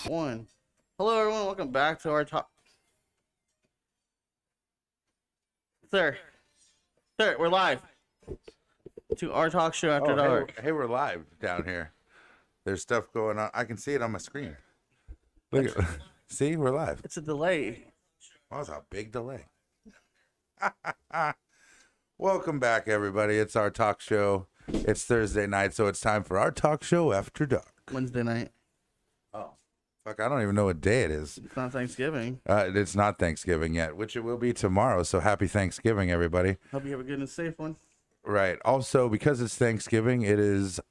One. Hello, everyone. Welcome back to our talk. Sir, we're live to our talk show after dark. Hey, we're live down here. There's stuff going on. I can see it on my screen. Look at, see, we're live. It's a delay. Oh, it's a big delay. Welcome back, everybody. It's our talk show. It's Thursday night, so it's time for our talk show after dark. Wednesday night. Oh, fuck! I don't even know what day it is. It's not Thanksgiving. It's not Thanksgiving yet, which it will be tomorrow. So happy Thanksgiving, everybody. Hope you have a good and safe one. Right. Also, because it's Thanksgiving, it is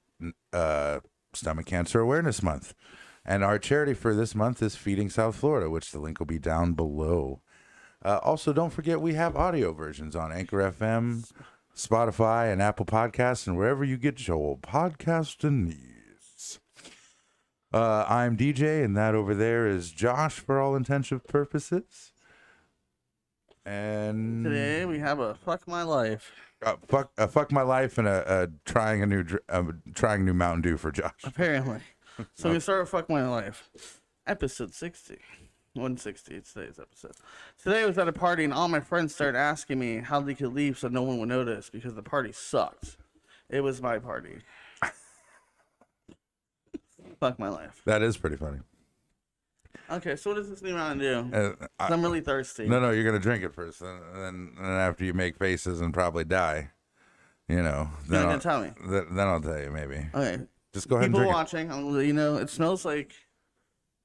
Stomach Cancer Awareness Month. And our charity for this month is Feeding South Florida, which the link will be down below. Also, don't forget we have audio versions on Anchor FM, Spotify, and Apple Podcasts, and wherever you get your podcasting needs. I'm DJ, and that over there is Josh for all intensive purposes. And Today we have a fuck my life. Fuck my life and trying new Mountain Dew for Josh. Apparently. So we start with fuck my life. Episode 60. 160, it's today's episode. Today I was at a party and all my friends started asking me how they could leave so no one would notice because the party sucked. It was my party. Fuck my life. That is pretty funny. Okay, so what does this new Mountain Dew? I'm really thirsty. No, you're going to drink it first. And then after you make faces and probably die, you know. You're not going to tell me? Then I'll tell you, maybe. Okay. Just go ahead People and drink watching, I'm gonna let you know, it smells like...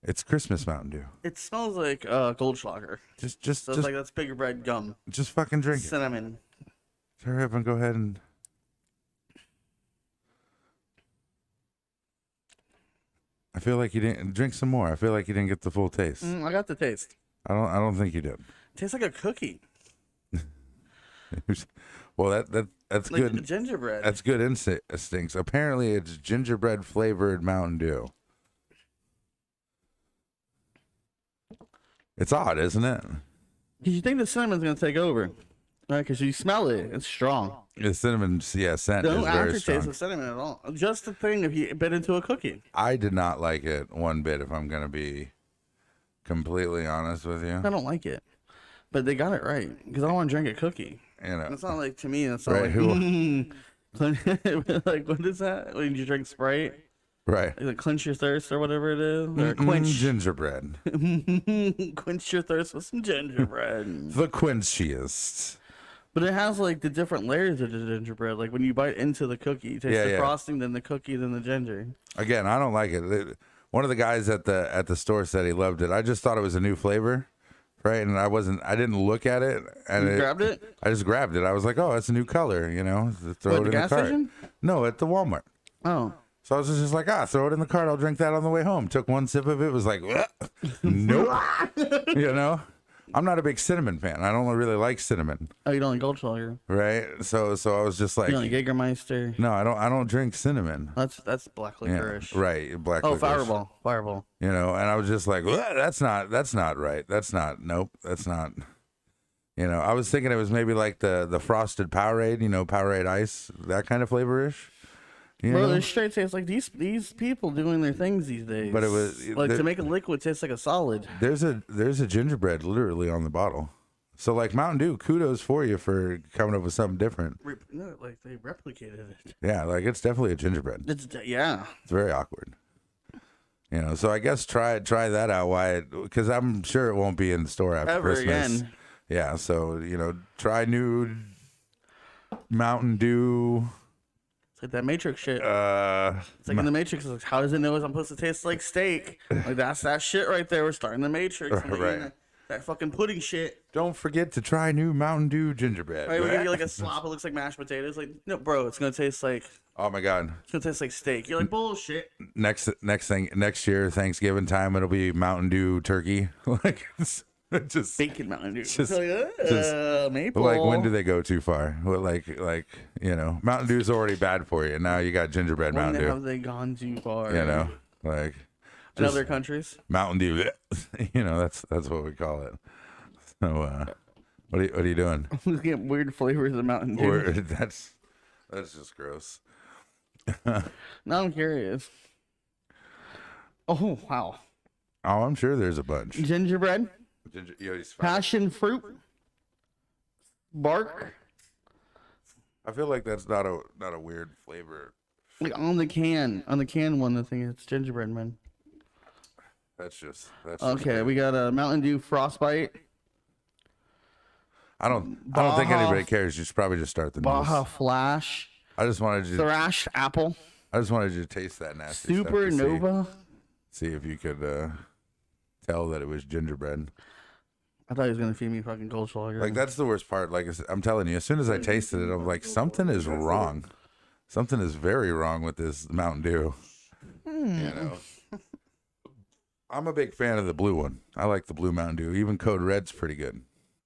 It's Christmas Mountain Dew. It smells like Goldschlager. Just like that's bigger bread gum. Just fucking drink Cinnamon. it. Hurry up and go ahead and... I feel like you didn't drink some more. I feel like you didn't get the full taste. I got the taste. I don't think you did. It tastes like a cookie. Well, that's like good. Gingerbread. That's good instincts. Apparently, it's gingerbread flavored Mountain Dew. It's odd, isn't it? Because you think the cinnamon's gonna take over, right? Because you smell it. It's strong. The cinnamon, scent is very aftertaste strong. of cinnamon at all. Just the thing if you bit into a cookie. I did not like it one bit. If I'm gonna be completely honest with you, I don't like it, but they got it right because I don't want to drink a cookie. You know, it's not like to me. It's not right, like like what is that? When you drink Sprite, right? Like quench your thirst or whatever it is, or quench gingerbread. Quench your thirst with some gingerbread. The quenchiest. But it has like the different layers of the gingerbread. Like when you bite into the cookie, you taste the frosting, then the cookie, then the ginger. Again, I don't like it. One of the guys at the store said he loved it. I just thought it was a new flavor, right? And I didn't look at it. And you grabbed it? I just grabbed it. I was like, oh, it's a new color, you know. Throw it in the gas cart. station? No, at the Walmart. Oh. So I was just like, throw it in the cart. I'll drink that on the way home. Took one sip of it. Was like, nope. You know. I'm not a big cinnamon fan. I don't really like cinnamon. Oh, you don't like Goldschlager, right? So I was just like, you don't like Jägermeister. No, I don't drink cinnamon. That's black licorice. Yeah, right, black. Oh, licorice. Fireball. You know, and I was just like, that's not right. That's not. You know, I was thinking it was maybe like the frosted Powerade. You know, Powerade Ice, that kind of flavor-ish. Bro, it straight tastes like these people doing their things these days. But it was like to make a liquid taste like a solid. There's a gingerbread literally on the bottle. So like Mountain Dew, kudos for you for coming up with something different. No, like they replicated it. Yeah, like it's definitely a gingerbread. It's very awkward. You know, so I guess try that out. Why? Because I'm sure it won't be in the store after ever Christmas. Again. Yeah, so you know, try new Mountain Dew. Like that Matrix shit. It's like in the Matrix. It's like, how does it know I'm supposed to taste like steak? Like that's that shit right there. We're starting the Matrix. Right. That fucking pudding shit. Don't forget to try new Mountain Dew gingerbread. Right, we're gonna get like a slop. It looks like mashed potatoes. Like no, bro, it's gonna taste like. Oh my god. It's gonna taste like steak. You're like bullshit. Next year, Thanksgiving time, it'll be Mountain Dew turkey. Like just bacon Mountain Dew. Just maple. Like when do they go too far? Well, like you know, Mountain Dew's already bad for you. Now you got gingerbread when Mountain Dew. Have they gone too far? You know, like in other countries. Mountain Dew. You know, that's what we call it. So, what are you doing? I'm looking at weird flavors of Mountain Dew. That's just gross. Now I'm curious. Oh wow. Oh, I'm sure there's a bunch. Gingerbread, passion fruit, bark. I feel like that's not a weird flavor. Like on the can one, I think it's gingerbread, man. That's Okay. weird. We got a Mountain Dew frostbite. I don't think anybody cares. You should probably just start the news. Baja Flash. I just wanted you. Thrashed apple. I just wanted you to taste that nasty stuff. Supernova. See if you could tell that it was gingerbread. I thought he was gonna feed me fucking Goldschlager. Like that's the worst part. Like I'm telling you, as soon as I tasted it, I'm like, something is wrong. Something is very wrong with this Mountain Dew. You know. I'm a big fan of the blue one. I like the blue Mountain Dew. Even Code Red's pretty good.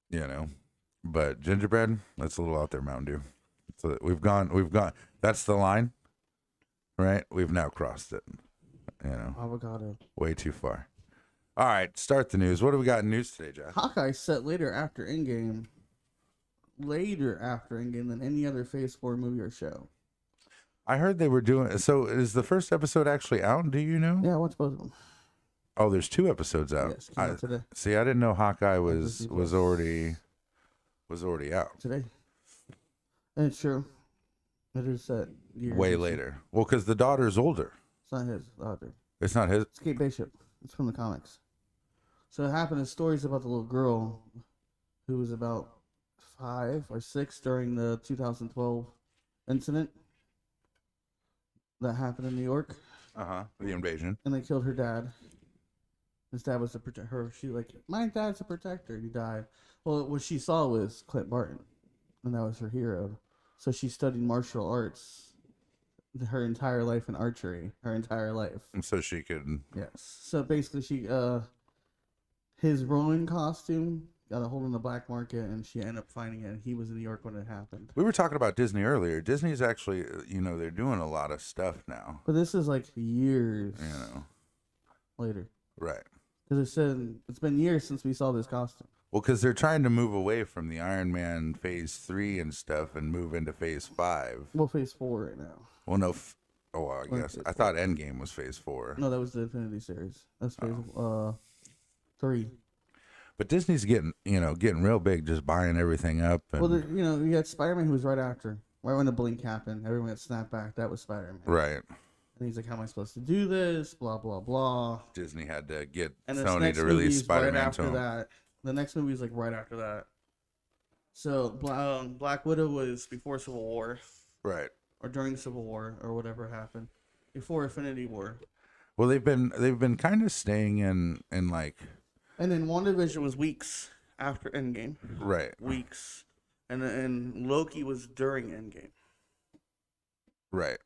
You know. But gingerbread, that's a little out there, Mountain Dew. So we've gone. That's the line, right? We've now crossed it. You know, avocado. Way too far. All right, start the news. What do we got in news today, Jack? Hawkeye set later after Endgame than any other Phase 4 movie or show. I heard they were doing. So is the first episode actually out? Do you know? Yeah, I watched both of them. Oh, there's 2 episodes out. Yes, came out today. See, I didn't know Hawkeye was already out. Today. And it's true. It is set years. Way later. Well, because the daughter's older. It's not his daughter. It's not his. It's Kate Bishop. It's from the comics. So it happened in stories about the little girl who was about 5 or 6 during the 2012 incident that happened in New York. The invasion. And they killed her dad. His dad was a protector. She my dad's a protector. He died. Well, what she saw was Clint Barton, and that was her hero. So she studied martial arts her entire life in archery, her entire life. And so she could. Yes. So basically, his Ronin costume got a hold in the black market, and she ended up finding it. And he was in New York when it happened. We were talking about Disney earlier. Disney's actually, they're doing a lot of stuff now. But this is like years. Later. Right. Because it said it's been years since we saw this costume. Well, because they're trying to move away from the Iron Man Phase 3 and stuff and move into Phase 5. Well, Phase 4 right now. Well, no. I guess. I thought Endgame was Phase 4. No, that was the Infinity Series. That's Phase 3. But Disney's getting real big, just buying everything up. And, well, you got Spider-Man, who was right after. Right when the blink happened, everyone got snapped back. That was Spider-Man. Right. And he's like, how am I supposed to do this? Blah, blah, blah. Disney had to get and Sony to release Spider-Man right after that. The next movie is like right after that. So Black Widow was before Civil War. Right. Or during Civil War or whatever happened. Before Infinity War. Well, they've been kind of staying in like. And then WandaVision was weeks after Endgame. Right. Weeks. And Loki was during Endgame. Right.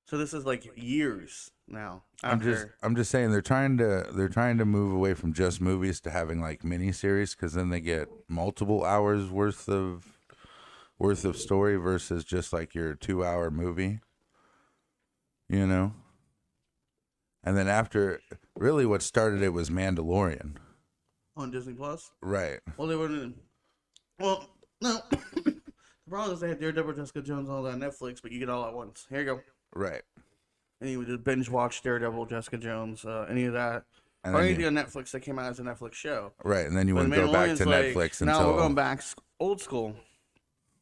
So this is like years now. I'm just saying they're trying to move away from just movies to having like miniseries, because then they get multiple hours worth of story versus just like your 2-hour movie. And then after, really what started it was Mandalorian. On Disney Plus? Right. Well, they were no. The problem is they had Daredevil, Jessica Jones, all that on Netflix, but you get all at once. Here you go. Right. And you would just binge watch Daredevil, Jessica Jones, any of that. And or anything on Netflix that came out as a Netflix show. Right, and then you wouldn't go back to Netflix until... Now we're going back old school.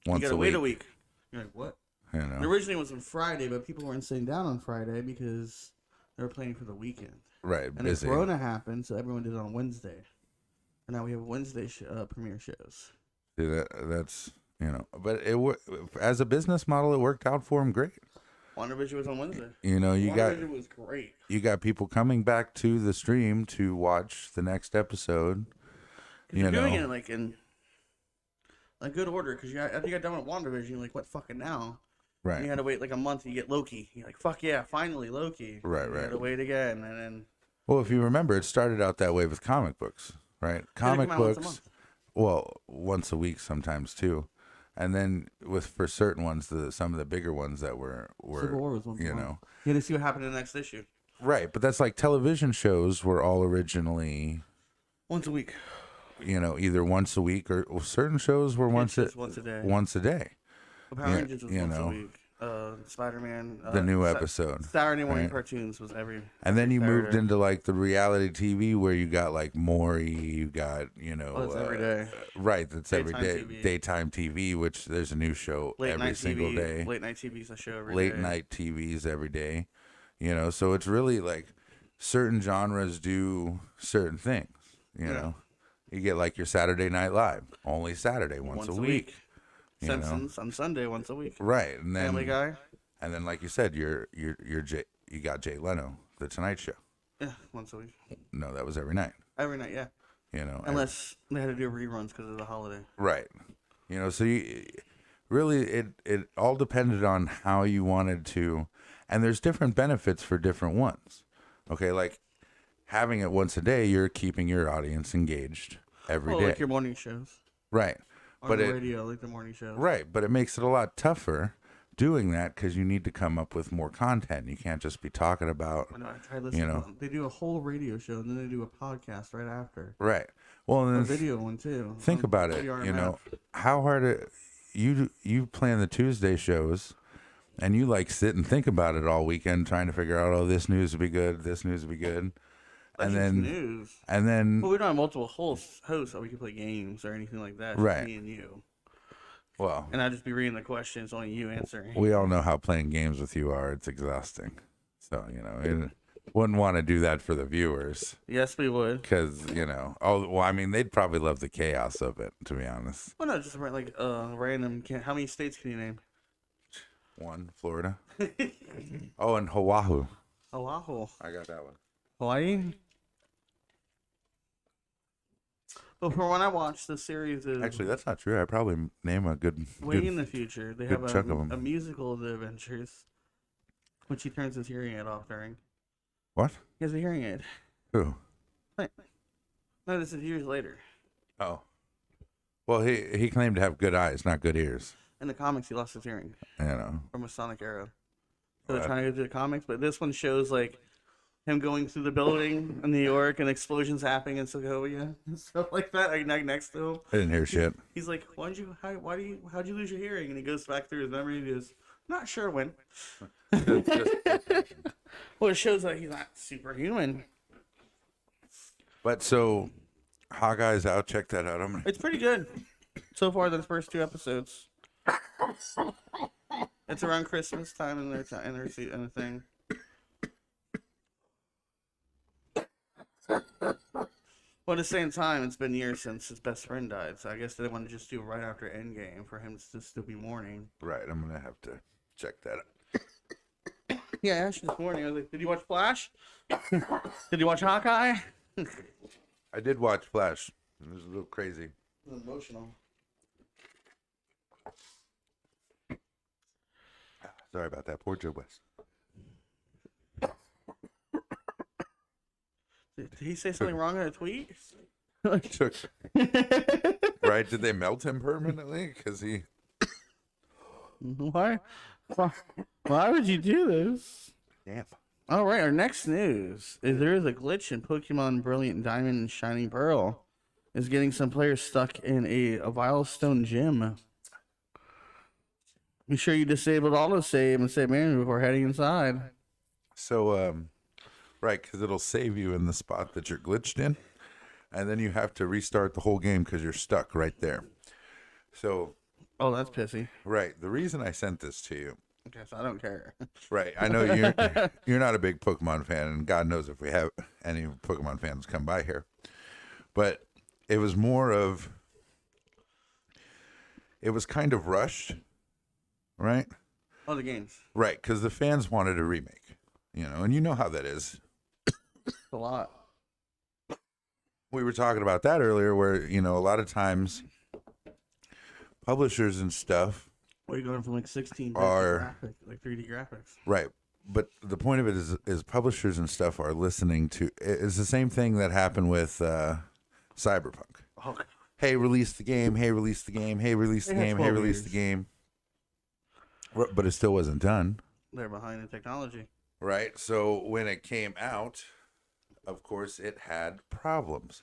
Once you gotta wait a week. You're like, what? Originally it was on Friday, but people weren't sitting down on Friday because they were planning for the weekend. Right, and busy. then Corona happened, so everyone did it on Wednesday. And now we have Wednesday premiere shows. See, that's, but as a business model, it worked out for them great. WandaVision was on Wednesday. WandaVision was great. You got people coming back to the stream to watch the next episode. You're doing it in good order, because after you got done with WandaVision, you're like, what fucking now? Right. And you had to wait like a month and you get Loki. You're like, fuck yeah, finally Loki. Right, and right. You had to wait again, and then. Well, if you remember, it started out that way with comic books, right? Comic books. Once a week sometimes too. And then for certain ones, some of the bigger ones that were Civil War was one. You had to see what happened in the next issue. Right, but that's like television shows were all originally once a week. Either once a week or certain shows were once a day. Well, Power Rangers was once a week. Spider-Man. the new episode. Saturday morning right? cartoons was every. And then you moved Saturday. into like the reality TV where you got like Maury, you got, That's every day. Right, that's every Daytime day. TV. Daytime TV, which there's a new show every single day. Late night TV's a show every day. Late night TVs every day. So it's really like certain genres do certain things, know. You get like your Saturday Night Live, only Saturday, once a week. Simpsons on Sunday once a week. Right, and then Family Guy. And then, like you said, you got Jay Leno, The Tonight Show. Yeah, once a week. No, that was every night. Every night, yeah. Unless they had to do reruns because of the holiday. Right. So it all depended on how you wanted to, and there's different benefits for different ones. Okay, like having it once a day, you're keeping your audience engaged every day. Like your morning shows. Right. On the radio, like the morning shows. Right, but it makes it a lot tougher doing that because you need to come up with more content. You can't just be talking about, I tried listening to them. They do a whole radio show and then they do a podcast right after. Right. Well, and a video one too. Think about it. How hard you plan the Tuesday shows, and you like sit and think about it all weekend, trying to figure out, this news would be good, this news would be good, and then well, we don't have multiple hosts so we can play games or anything like that. It's right. Me and you. Well, and I'd just be reading the questions, only you answering. We all know how playing games with you are. It's exhausting. So, wouldn't want to do that for the viewers. Yes, we would. Because, they'd probably love the chaos of it, to be honest. Well, no, just like random. How many states can you name? 1, Florida. Oh, and Oahu. Oahu. I got that one. Hawaii? But for when I watched the series of... Actually, that's not true. I probably name a good... Way in the future, they have a musical of the Adventures, which he turns his hearing aid off during. What? He has a hearing aid. Who? No, this is years later. Oh. Well, he claimed to have good eyes, not good ears. In the comics, he lost his hearing. From a sonic arrow. So they're trying to do the comics, but this one shows, like, him going through the building in New York and explosions happening in Segovia and stuff like that, like next to him. I didn't hear shit. He's like, how'd you lose your hearing? And he goes back through his memory and he goes, not sure when. Well, it shows that he's not superhuman. But so, Hawkeye's out. Check that out. It's pretty good so far. The first 2 episodes. It's around Christmas time in their thing. But at the same time, it's been years since his best friend died, so I guess they want to just do it right after Endgame for him to still be mourning. Right, I'm gonna have to check that out. Yeah, actually this morning I was like, "Did you watch Flash? Did you watch Hawkeye?" I did watch Flash. It was a little crazy. It was emotional. Sorry about that. Poor Joe West. Did he say something wrong in a tweet? Right? Did they melt him permanently? Because he... Why would you do this? Damn. All right, our next news is there is a glitch in Pokemon Brilliant Diamond and Shining Pearl. Is getting some players stuck in a Vilestone gym. Be sure you disabled autosave and save manually before heading inside. So, right, because it'll save you in the spot that you're glitched in, and then you have to restart the whole game because you're stuck right there. So, oh, that's pissy. Right, the reason I sent this to you. Okay, so I don't care. Right, I know you're not a big Pokemon fan, and God knows if we have any Pokemon fans come by here, but it was more of, it was kind of rushed, right? Oh, the games. Right, because the fans wanted a remake, and you know how that is. A lot. We were talking about that earlier, where a lot of times publishers and stuff you're going from like 16 graphics, like 3D graphics. Right, but the point of it is publishers and stuff are listening to. It's the same thing that happened with Cyberpunk. Oh. Hey, release the game. Hey, release the game. Hey, release the game. Hey, release the game. But it still wasn't done. They're behind in technology. Right. So when it came out, of course, it had problems.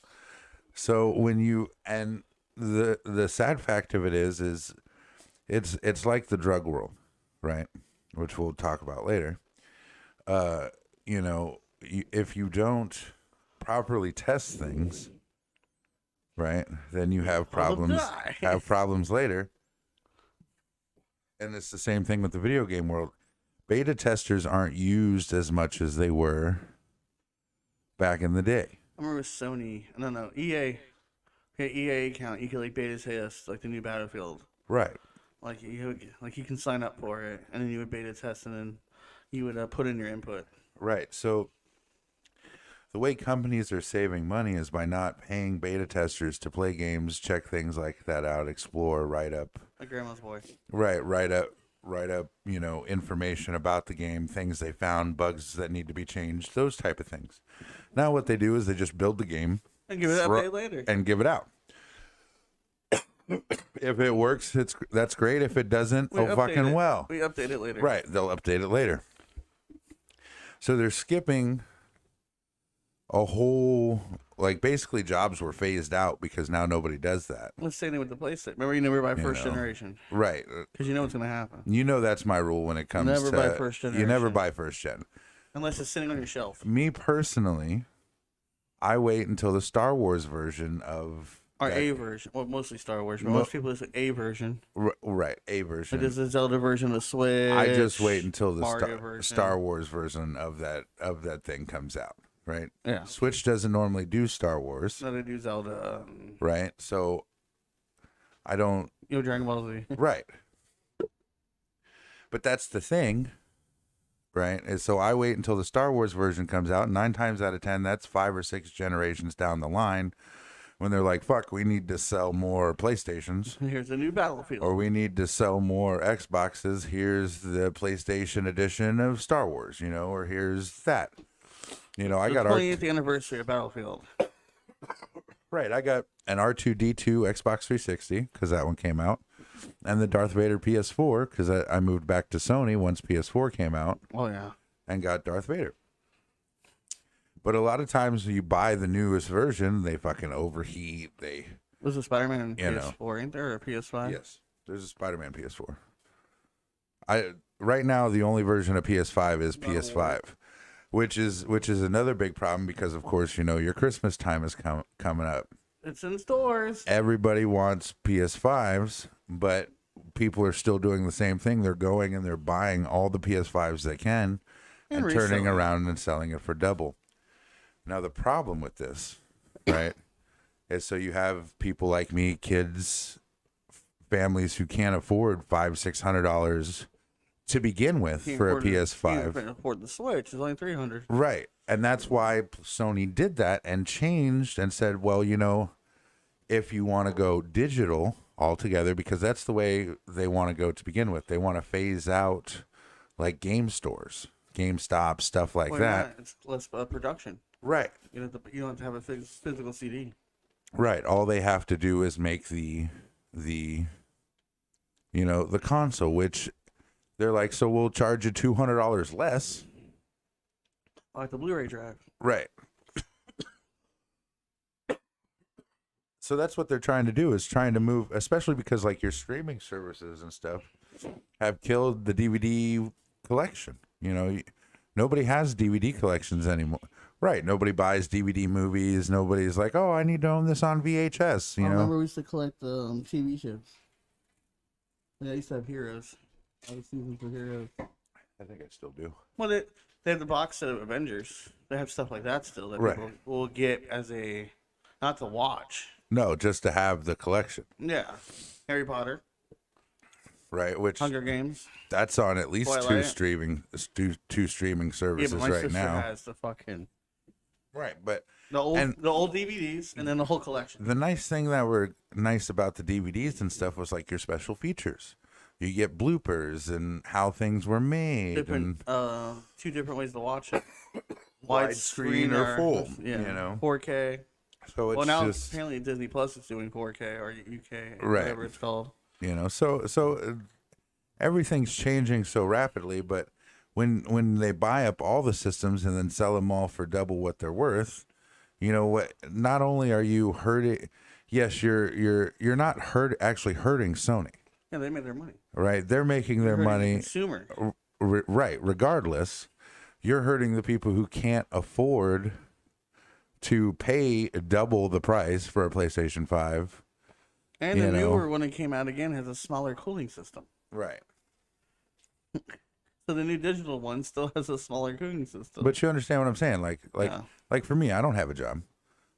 So when you, and the sad fact of it is it's like the drug world, right? which we'll talk about later. You know, if you don't properly test things, right, then you have problems. Have problems later. And it's the same thing with the video game world. Beta testers aren't used as much as they were back in the day. I remember Sony. No, EA. Yeah, EA account. You could like beta test like the new Battlefield. Right. Like you can sign up for it, and then you would beta test, and then you would put in your input. Right. So the way companies are saving money is by not paying beta testers to play games, check things like that out, explore, write up. Like Grandma's Boy. Right. Write up. You know, information about the game, things they found, bugs that need to be changed, those type of things. Now what they do is they just build the game and give it an update later and give it out. If it works, that's great. If it doesn't, we update it later. Right, they'll update it later. So they're skipping a whole, like, basically jobs were phased out because now nobody does that. Let's say with the PlayStation. Remember, you never buy first generation. Right. Because you know what's going to happen. You know that's my rule when it comes to... Never buy first generation. You never buy first gen. Unless it's sitting on your shelf. Me personally, I wait until the Star Wars version of... Or a version. Well, mostly Star Wars, but most people say a version. Right, a version. Like there's the Zelda version of Switch. I just wait until the version. Star Wars version of that thing comes out, right? Yeah. Switch doesn't normally do Star Wars. No, they do Zelda. Right, so I don't... You know, Dragon Ball Z. Right. But that's the thing, right? Is so I wait until the Star Wars version comes out, and 9 times out of 10, that's 5 or 6 generations down the line. When they're like, fuck, we need to sell more PlayStations. Here's a new Battlefield. Or we need to sell more Xboxes. Here's the PlayStation edition of Star Wars, you know, or here's that. You know, I got 20th anniversary of Battlefield. Right, I got an R2D2 Xbox 360 because that one came out, and the Darth Vader PS4 because I moved back to Sony once PS4 came out. Oh, yeah. And got Darth Vader. But a lot of times when you buy the newest version, they fucking overheat. There's a Spider-Man in PS4, ain't there, or PS5? Yes, there's a Spider-Man PS4. Right now the only version of PS5 is PS5, which is another big problem because of course you know your Christmas time is coming up. It's in stores. Everybody wants PS5s, but people are still doing the same thing. They're going and they're buying all the PS5s they can and turning around and selling it for double. Now, the problem with this, right, is so you have people like me, kids, families who can't afford $500-$600 to begin with for a PS5. Can't afford the Switch. It's only $300. Right. And that's why Sony did that and changed and said, well, you know, if you want to go digital altogether, because that's the way they want to go to begin with. They want to phase out, like, game stores, GameStop, stuff like that. It's less production. Right. You don't have to have a physical CD. Right. All they have to do is make the console, which they're like, so we'll charge you $200 less. Like the Blu-ray drive. Right. So that's what they're trying to do, is trying to move, especially because like your streaming services and stuff have killed the DVD collection. You know, nobody has DVD collections anymore. Right. Nobody buys DVD movies. Nobody's like, oh, I need to own this on VHS. You know? remember we used to collect TV shows. Yeah, I used to have Heroes. I was seasons for Heroes. I think I still do. Well, they have the box set of Avengers. They have stuff like that still that people will get as a, not to watch. No, just to have the collection. Yeah. Harry Potter. Right, which Hunger Games. That's on at least Twilight. two streaming services yeah, but my right sister now. has the fucking Right, but the old DVDs and then the whole collection. The nice thing that were nice about the DVDs and stuff was like your special features. You get bloopers and how things were made. Different, two different ways to watch it. Widescreen or full. Yeah, you know, 4K. So it's now just, apparently Disney Plus is doing 4K or UK, right, whatever it's called. You know, so everything's changing so rapidly, but when they buy up all the systems and then sell them all for double what they're worth, you know what? Not only are you hurting, yes, you're not actually hurting Sony. Yeah, they made their money. Right, they're making their money. Consumer. right. Regardless, you're hurting the people who can't afford to pay double the price for a PlayStation 5. And the newer one that came out again has a smaller cooling system. Right. So the new digital one still has a smaller cooling system. But you understand what I'm saying? Like for me, I don't have a job.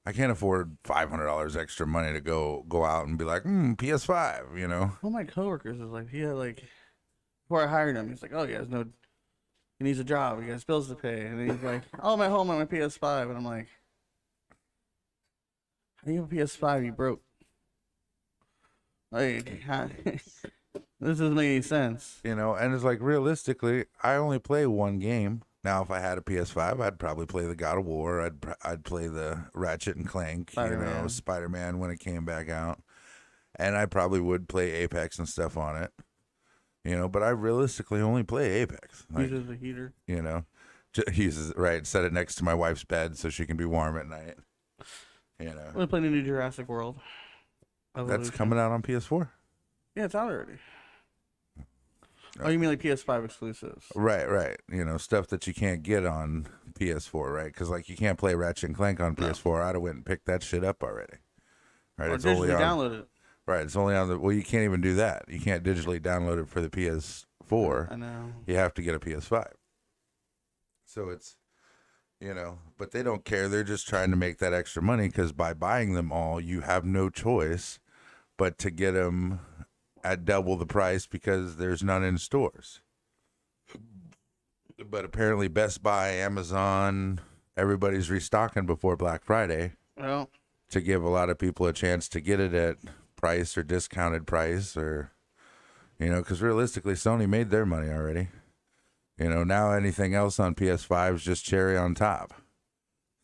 I can't afford $500 extra money to go out and be like, PS5, you know? One of my coworkers was like, before I hired him, he's like, oh, he needs a job. He has bills to pay. And then he's like, oh, I'm at home on my PS5. And I'm like, how do you have a PS5? You broke. Like, this doesn't make any sense. You know, and it's like, realistically, I only play one game. Now, if I had a PS5, I'd probably play the God of War. I'd play the Ratchet and Clank, Spider-Man when it came back out. And I probably would play Apex and stuff on it. You know, but I realistically only play Apex. Like, uses a heater. You know, set it next to my wife's bed so she can be warm at night. You know. We're playing the new Jurassic World. Evolution. That's coming out on PS4? Yeah, it's out already. Oh, you mean like PS5 exclusives? Right. You know, stuff that you can't get on PS4, right? Because, like, you can't play Ratchet and Clank on PS4. I'd have went and picked that shit up already. Right? Or it's digitally download it. Right, it's only on the... Well, you can't even do that. You can't digitally download it for the PS4. I know. You have to get a PS5. So it's... You know, but they don't care. They're just trying to make that extra money because by buying them all, you have no choice but to get them at double the price because there's none in stores. But apparently Best Buy, Amazon, everybody's restocking before Black Friday. Well, to give a lot of people a chance to get it at price or discounted price or, you know, because realistically Sony made their money already. You know, now anything else on PS5 is just cherry on top.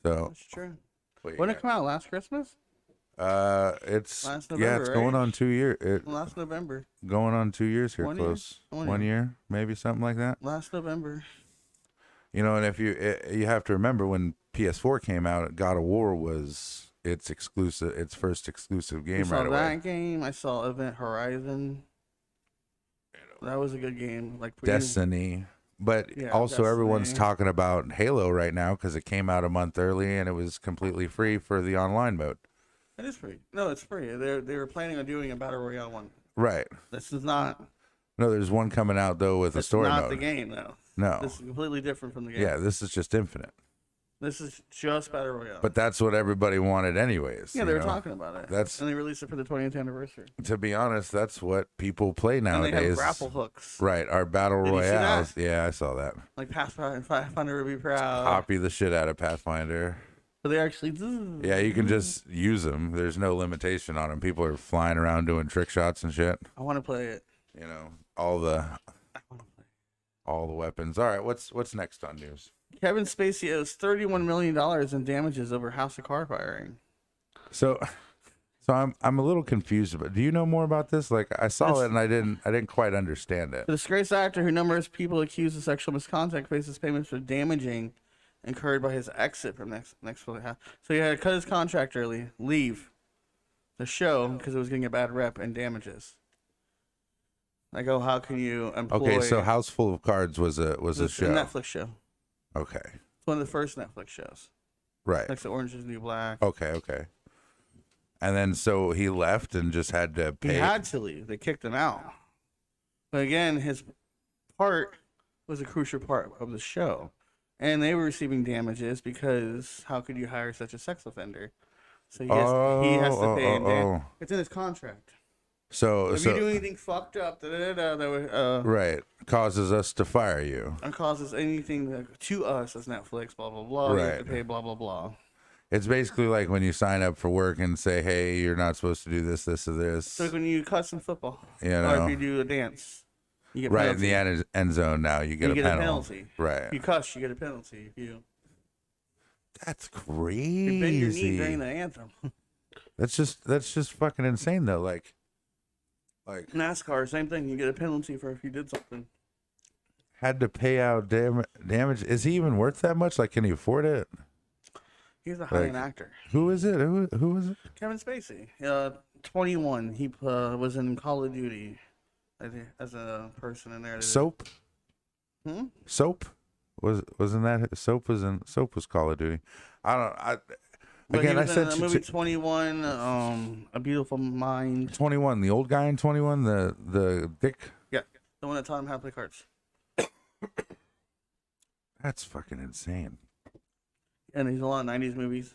So that's true. When did it come out? Last Christmas? It's last November, it's going on 2 years. Last November. Going on 2 years here, 1 year, maybe something like that. Last November. You know, and if you have to remember when PS4 came out, God of War was its first exclusive game right away. I saw that game. I saw Event Horizon. That was a good game. Like Destiny. But also Destiny. Everyone's talking about Halo right now because it came out a month early and it was completely free for the online mode. It is free. No, it's free. They were planning on doing a Battle Royale one. Right. This is not. No, there's one coming out, though, with a story mode. It's not the game, though. No. This is completely different from the game. Yeah, this is just Infinite. This is just Battle Royale. But that's what everybody wanted anyways. Yeah, they were talking about it. And they released it for the 20th anniversary. To be honest, that's what people play nowadays. And they have grapple hooks. Right, our Battle Royales. Yeah, I saw that. Like Pathfinder would be proud. Copy the shit out of Pathfinder. But they actually... Yeah, you can just use them. There's no limitation on them. People are flying around doing trick shots and shit. I want to play it. You know, all the weapons. All right, what's next on news? Kevin Spacey owes $31 million in damages over House of Cards firing. So I'm a little confused. But do you know more about this? Like I saw it and I didn't quite understand it. The disgraced actor who numerous people accused of sexual misconduct faces payments for damaging incurred by his exit from next. So he had to cut his contract early, leave the show because it was getting a bad rep and damages. Like, oh, how can you employ? Okay, so House Full of Cards was a show. A Netflix show. Okay. It's one of the first Netflix shows. Right. Next to Orange is the New Black. Okay. And then so he left and just had to pay. He had to leave. They kicked him out. But again, his part was a crucial part of the show. And they were receiving damages because how could you hire such a sex offender? So he has to pay. It's in his contract. So if you do anything fucked up, right, causes us to fire you. And causes anything to us as Netflix, blah blah blah. Right. You have to pay blah blah blah. It's basically like when you sign up for work and say, "Hey, you're not supposed to do this, this, or this." So when you cuss in football, or if you do a dance, you get right penalty. In the end zone. Now you get a penalty. Right. If you cuss, you get a penalty. That's crazy. You bend your knee during the anthem. That's just fucking insane though. Like NASCAR, same thing. You get a penalty for if you did something. Had to pay out damage. Is he even worth that much? Like, can he afford it? He's a high-end actor. Who is it? Who is it? Kevin Spacey. 21. He was in Call of Duty as a person in there. Soap? Soap wasn't that Soap was Call of Duty. I don't. But Again, he I was in said the movie 21, A Beautiful Mind. 21, the old guy in 21, the dick. Yeah, the one that taught him how to play cards. That's fucking insane. And he's in a lot of 90s movies.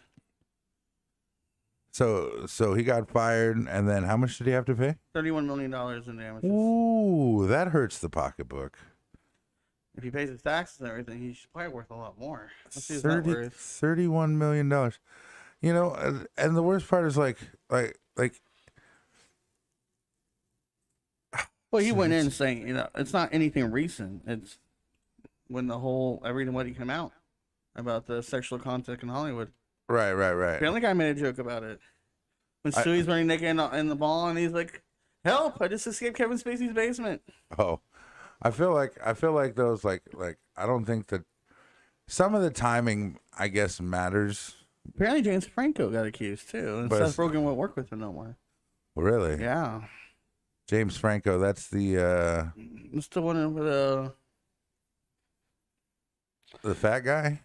So he got fired, and then how much did he have to pay? $31 million in damages. Ooh, that hurts the pocketbook. If he pays his taxes and everything, he's probably worth a lot more. Let's see his net worth. $31 million. You know, and the worst part is like. Well, he went in saying, you know, it's not anything recent. It's when the whole everybody came out about the sexual contact in Hollywood. Right. The only guy made a joke about it. When Stewie's running naked in the ball, and he's like, "Help! I just escaped Kevin Spacey's basement." Oh, I feel like those like I don't think that some of the timing I guess matters. Apparently, James Franco got accused too, and Seth Rogen won't work with him no more. Really? Yeah. James Franco, that's the It's the one with the fat guy.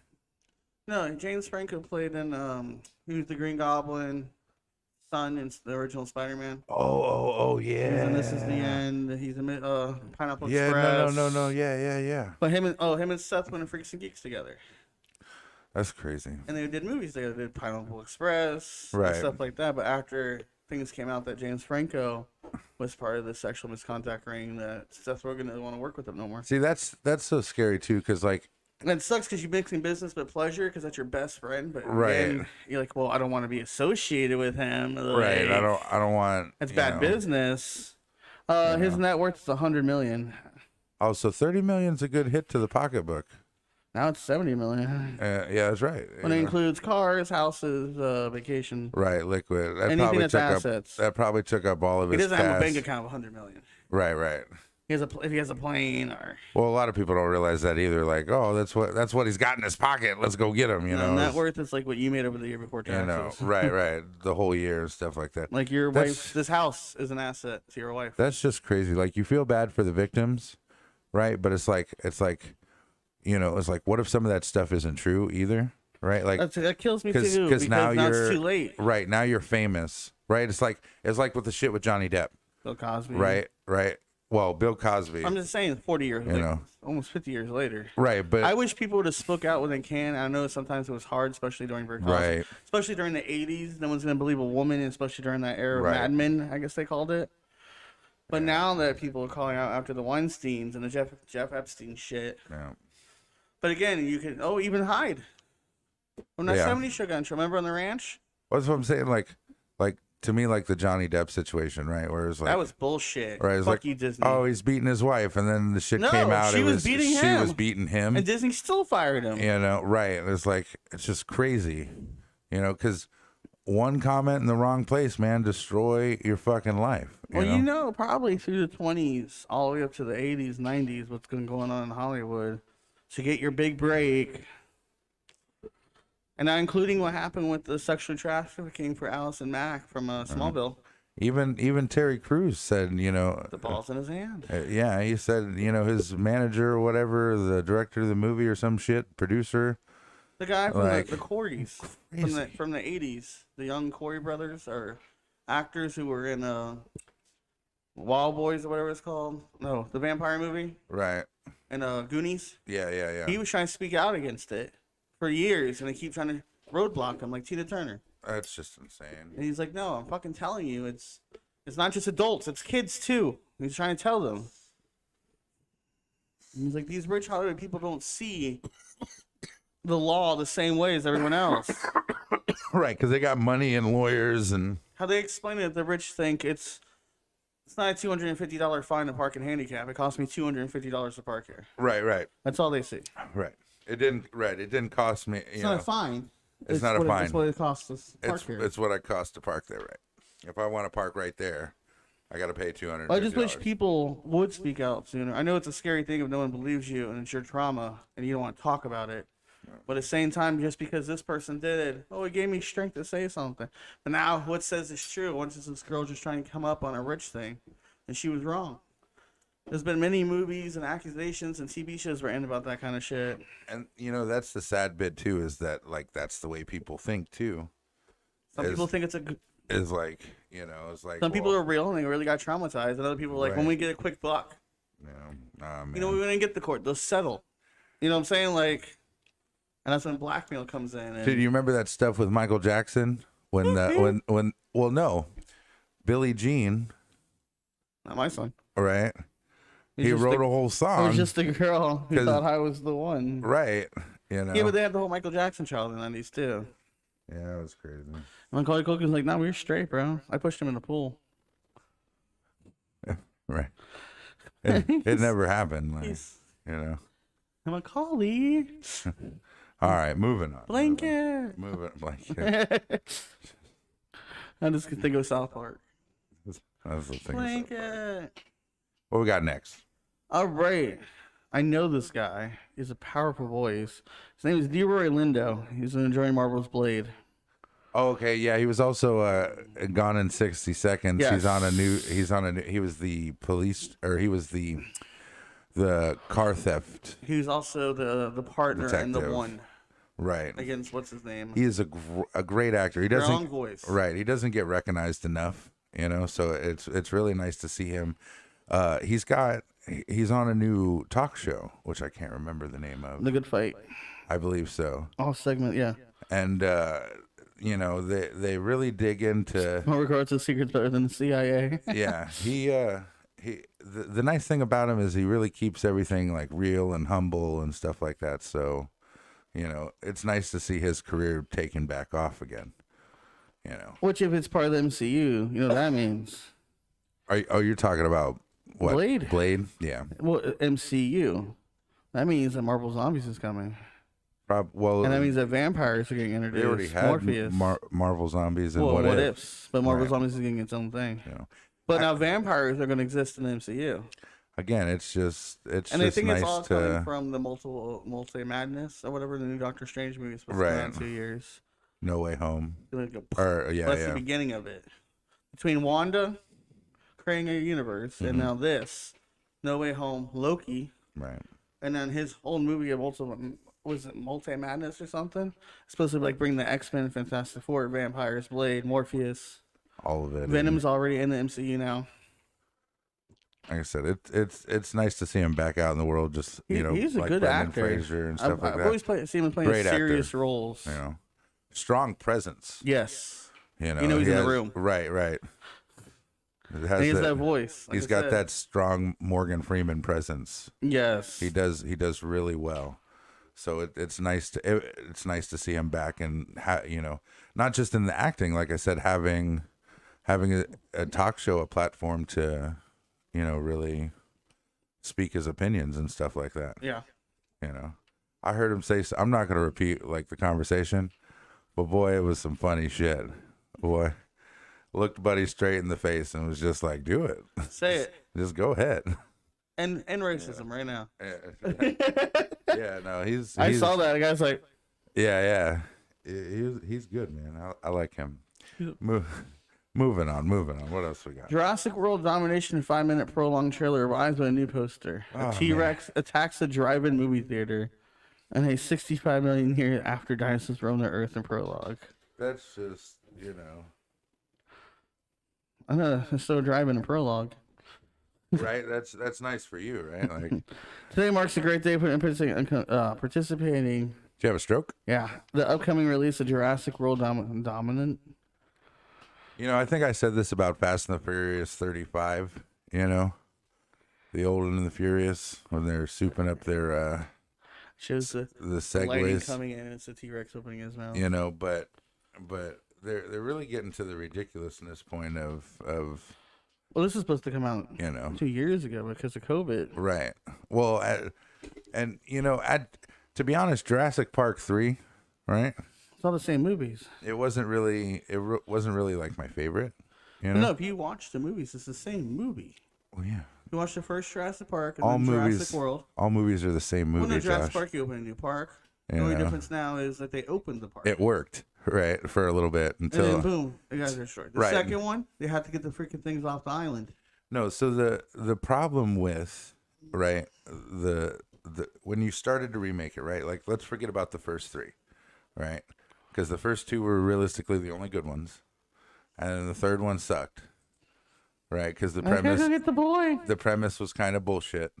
No, James Franco played in he was the Green Goblin son in the original Spider-Man. Oh yeah. He's in This Is the End. He's in Pineapple Yeah, Express. no. Yeah. But him and Seth went to Freaks and Geeks together. That's crazy. And they did movies together. They did Pineapple Express Right. and stuff like that. But after things came out that James Franco was part of the sexual misconduct ring, that Seth Rogen doesn't want to work with him no more. See, that's so scary too, because like. And it sucks because you're mixing business with pleasure because that's your best friend. But right, again, you're like, well, I don't want to be associated with him. Like, right. I don't want. It's bad business. His net worth is $100 million. Oh, so 30 million's a good hit to the pocketbook. Now it's $70 million. Yeah, that's right. When it includes cars, houses, vacation. Right, liquid. That Anything probably that's took assets. That probably took up all of his. He doesn't have a cash. bank account of $100 million. Right. If he has a plane or. Well, a lot of people don't realize that either. Like, oh, that's what he's got in his pocket. Let's go get him. You know, net worth is like what you made over the year before taxes. You know, right. The whole year and stuff like that. Like your wife, this house is an asset to your wife. That's just crazy. Like you feel bad for the victims, right? But it's like, you know, it's like, what if some of that stuff isn't true either, right? Like that kills me too. Because now it's too late. Right now you're famous, right? It's like with the shit with Johnny Depp, Bill Cosby, right. Well, Bill Cosby. I'm just saying, 40 years, later, almost 50 years later. Right, but I wish people would have spoke out when they can. I know sometimes it was hard, especially during Bill Cosby. Right. Especially during the 80s, no one's gonna believe a woman, especially during that era of Mad Men, I guess they called it. But now that people are calling out after the Weinsteins and the Jeff Epstein shit. Yeah. But again, you can even hide. When that 70s show got in trouble, remember on the ranch? That's what I'm saying. Like to me, like the Johnny Depp situation, right? Where it's like that was bullshit. Right, Fuck like, you, Disney. oh, he's beating his wife, and then the shit came out. She was beating him, and Disney still fired him. You know, right? It's like it's just crazy, you know, because one comment in the wrong place, man, destroy your fucking life. You know, probably through the 20s, all the way up to the 80s, 90s, what's going on in Hollywood to get your big break. And not including what happened with the sexual trafficking for Allison Mack from Smallville. Even Terry Crews said, you know, the ball's in his hand. Yeah, he said, you know, his manager or whatever, the director of the movie or some shit, producer. The guy from the Coreys from the 80s, the young Corey brothers are actors who were in Wild Boys or whatever it's called. No, the vampire movie. Right. And Goonies. Yeah. He was trying to speak out against it for years, and they keep trying to roadblock him, like Tina Turner. That's just insane. And he's like, "No, I'm fucking telling you, it's not just adults, it's kids too." And he's trying to tell them. And he's like, "These rich Hollywood people don't see the law the same way as everyone else." Right, because they got money and lawyers and. How they explain it, the rich think it's not a $250 fine to park in handicap. It cost me $250 to park here. Right. That's all they see. Right. It didn't cost me. It's not a fine. It's not a fine. It's what it costs to park here. It's what it costs to park there, right? If I want to park right there, I got to pay $250. I just wish people would speak out sooner. I know it's a scary thing if no one believes you and it's your trauma and you don't want to talk about it. But at the same time, just because this person did it, it gave me strength to say something. But now, what says is true? Once this girl just trying to come up on a rich thing, and she was wrong. There's been many movies and accusations and TV shows written about that kind of shit. And that's the sad bit too, is that like that's the way people think too. Some people think it's is like it's like some people are real and they really got traumatized, and other people are like, when we get a quick buck, man. we didn't get the court, they'll settle. You know what I'm saying? Like, and that's when blackmail comes in. And... Dude, you remember that stuff with Michael Jackson when no, Billie Jean, not my son, right? He wrote a whole song. It was just a girl who thought I was the one. Right. Yeah, but they had the whole Michael Jackson child in the 90s, too. Yeah, that was crazy. And Macaulay Culkin's like, no, we were straight, bro. I pushed him in the pool. Right. It never happened. Like, Macaulay. All right, moving on. Blanket. Blanket. I just can think of South Park. That's the thing. Blanket. What we got next? All right. I know this guy. He's a powerful voice. His name is Leroy Lindo. He's enjoying Marvel's Blade. Oh, okay. Yeah, he was also Gone in 60 Seconds. Yes. He was the police, or he was the car theft. He was also the partner in the one. Right. Against what's his name? He is a great actor. He doesn't Strong voice. Right. He doesn't get recognized enough, so it's really nice to see him. He's on a new talk show, which I can't remember the name of. The Good Fight. I believe so. All segment, yeah. And they really dig into. More regards to secrets better than the CIA. Yeah, the nice thing about him is he really keeps everything like real and humble and stuff like that. So, it's nice to see his career taken back off again. Which, if it's part of the MCU, that means. You're talking about what? Blade. Blade, yeah. Well, MCU. That means that Marvel Zombies is coming. And that means that vampires are getting introduced. They already had Morpheus. Marvel Zombies and What ifs. But Marvel Zombies is getting its own thing. But now vampires are going to exist in the MCU. Again, it's just and just I think nice it's all to coming from the multi madness or whatever the new Doctor Strange movie is supposed to come out in 2 years. No Way Home. That's the beginning of it. Between Wanda creating a universe and now this No Way Home, Loki, right, and then his whole movie of multi madness or something? It's supposed to bring the X-Men, Fantastic Four, vampires, Blade, Morpheus, all of it. Venom's already in the MCU now. Like I said, it's nice to see him back out in the world. Just he's a like good Brendan actor. Fraser and stuff like I've that. always seen him playing Great serious actor. roles. Strong presence. Yes. He's in the room. Right. He has that voice. He's got that strong Morgan Freeman presence. Yes. He does really well. So it's nice to see him back and not just in the acting, like I said, having a talk show, a platform to really speak his opinions and stuff like that. Yeah. I heard him say, I'm not going to repeat like the conversation, but boy, it was some funny shit. Boy, looked Buddy straight in the face and was just like, do it. Say it. Just go ahead. And racism right now. Yeah, no, he's I saw that. The guy's like, yeah. He's good, man. I like him. Moving on. What else we got? Jurassic World domination 5-minute prolonged trailer arrives with a new poster. A T-Rex attacks a drive-in movie theater, and a 65 million years after dinosaurs roam the Earth in prologue. That's just I know, it's still a drive-in and prologue. Right, that's nice for you, right? Like today marks a great day for participating. Do you have a stroke? Yeah, the upcoming release of Jurassic World Dominant. I think I said this about Fast and the Furious 35. The Old and the Furious when they're souping up their shows the segues lighting coming in. And it's a T-Rex opening his mouth. But they're really getting to the ridiculousness point of. Well, this is supposed to come out 2 years ago because of COVID. Right. Well, to be honest, Jurassic Park 3, right? It's all the same movies. It wasn't really like my favorite. No, if you watch the movies, it's the same movie. Well, yeah. You watch the first Jurassic Park and all then movies, Jurassic World. All movies are the same movie. Well, no, Jurassic Josh. Park, you open a new park. The only difference now is that they opened the park. It worked, right, for a little bit until. And then boom, they got destroyed. The second one, they had to get the freaking things off the island. No, so the problem with, right, the when you started to remake it, right? Like, let's forget about the first three, right? Because the first two were realistically the only good ones, and then the third one sucked, right? Because I gotta go get the boy. the premise was kind of bullshit.